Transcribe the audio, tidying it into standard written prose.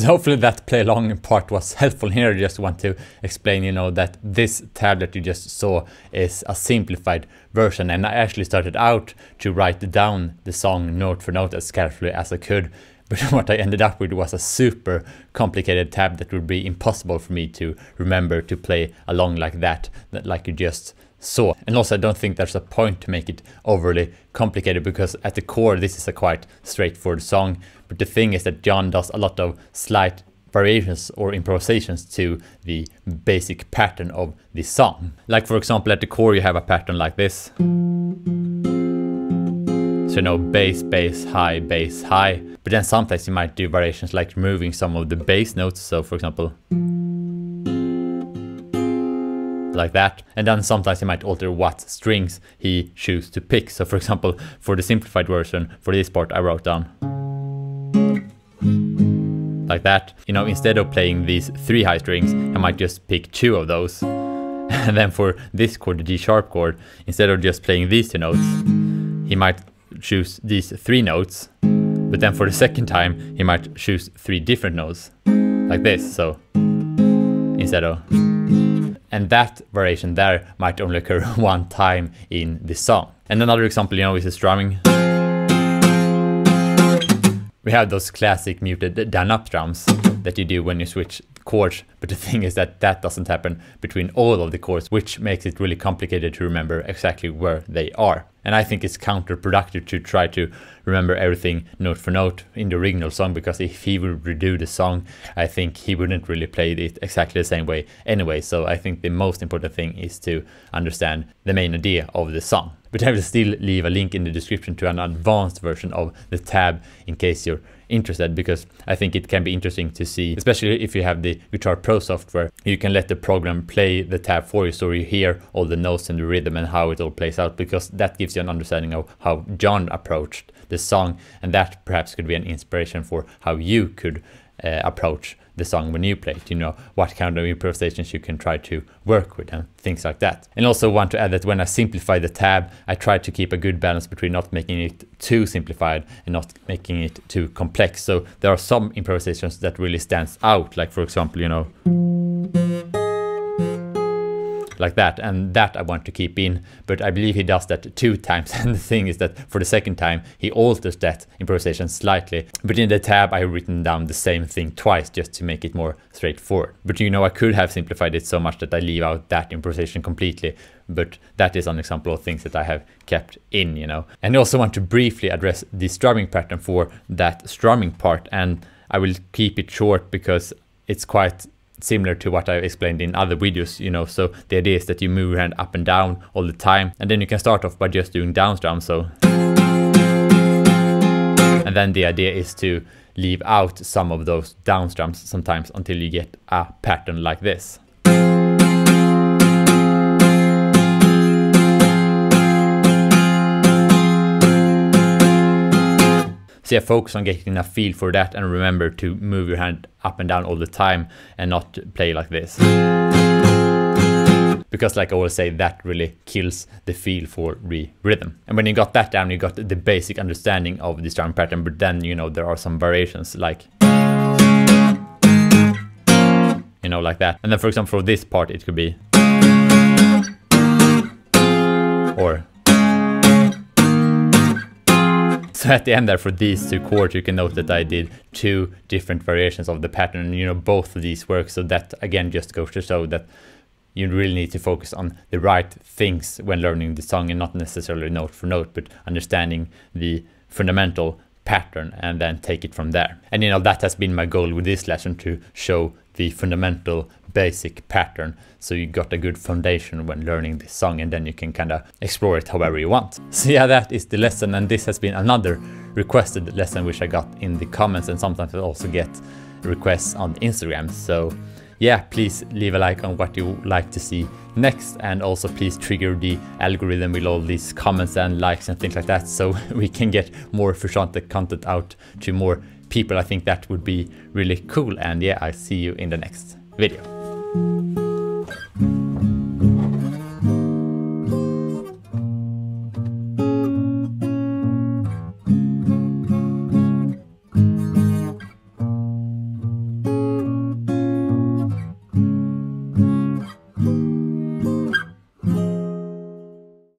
So hopefully that play along part was helpful here. I just want to explain, you know, that this tab that you just saw is a simplified version, and I actually started out to write down the song note for note as carefully as I could. But what I ended up with was a super complicated tab that would be impossible for me to remember to play along like that like you just saw. And also I don't think there's a point to make it overly complicated, because at the core this is a quite straightforward song. But the thing is that John does a lot of slight variations or improvisations to the basic pattern of the song. Like for example, at the core you have a pattern like this. So you know, bass, bass, high, bass, high. But then sometimes you might do variations like removing some of the bass notes. So for example, like that. And then sometimes he might alter what strings he chooses to pick. So for example, for the simplified version, for this part I wrote down like that. You know, instead of playing these 3 high strings, I might just pick 2 of those. And then for this chord, the G sharp chord, instead of just playing these 2 notes, he might choose these 3 notes. But then for the second time, he might choose 3 different notes like this. So instead of, and that variation there might only occur 1 time in the song. And another example, you know, is the strumming. We have those classic muted down up strums that you do when you switch chords, but the thing is that that doesn't happen between all of the chords, which makes it really complicated to remember exactly where they are. And I think it's counterproductive to try to remember everything note for note in the original song, because if he would redo the song, I think he wouldn't really play it exactly the same way anyway. So I think the most important thing is to understand the main idea of the song. But I will still leave a link in the description to an advanced version of the tab in case you're interested, because I think it can be interesting to see, especially if you have the Guitar Pro software. You can let the program play the tab for you, so you hear all the notes and the rhythm and how it all plays out, because that gives you an understanding of how John approached the song, and that perhaps could be an inspiration for how you could approach the song when you play it. You know, what kind of improvisations you can try to work with and things like that. And also want to add that when I simplify the tab, I try to keep a good balance between not making it too simplified and not making it too complex. So there are some improvisations that really stands out, like for example, you know, like that, and that I want to keep in, but I believe he does that 2 times. And the thing is that for the second time he alters that improvisation slightly, but in the tab I have written down the same thing twice just to make it more straightforward. But you know, I could have simplified it so much that I leave out that improvisation completely, but that is an example of things that I have kept in, you know. And I also want to briefly address the strumming pattern for that strumming part, and I will keep it short because it's quite similar to what I've explained in other videos, you know. So the idea is that you move your hand up and down all the time, and then you can start off by just doing down strums, so, and then the idea is to leave out some of those down strums sometimes until you get a pattern like this. So yeah, focus on getting a feel for that, and remember to move your hand up and down all the time and not play like this. Because like I always say, that really kills the feel for the rhythm. And when you got that down, you got the basic understanding of the strumming pattern, but then, you know, there are some variations like, you know, like that. And then for example, for this part, it could be, or, so at the end there for these 2 chords, you can note that I did 2 different variations of the pattern, and you know, both of these work. So that again just goes to show that you really need to focus on the right things when learning the song, and not necessarily note for note, but understanding the fundamental pattern and then take it from there. And you know, that has been my goal with this lesson, to show the fundamental basic pattern, so you got a good foundation when learning this song, and then you can kind of explore it however you want. So yeah, that is the lesson, and this has been another requested lesson which I got in the comments, and sometimes I also get requests on Instagram. So yeah, please leave a like on what you like to see next, and also please trigger the algorithm with all these comments and likes and things like that, so we can get more Frusciante content out to more people. I think that would be really cool. And yeah, I see you in the next video.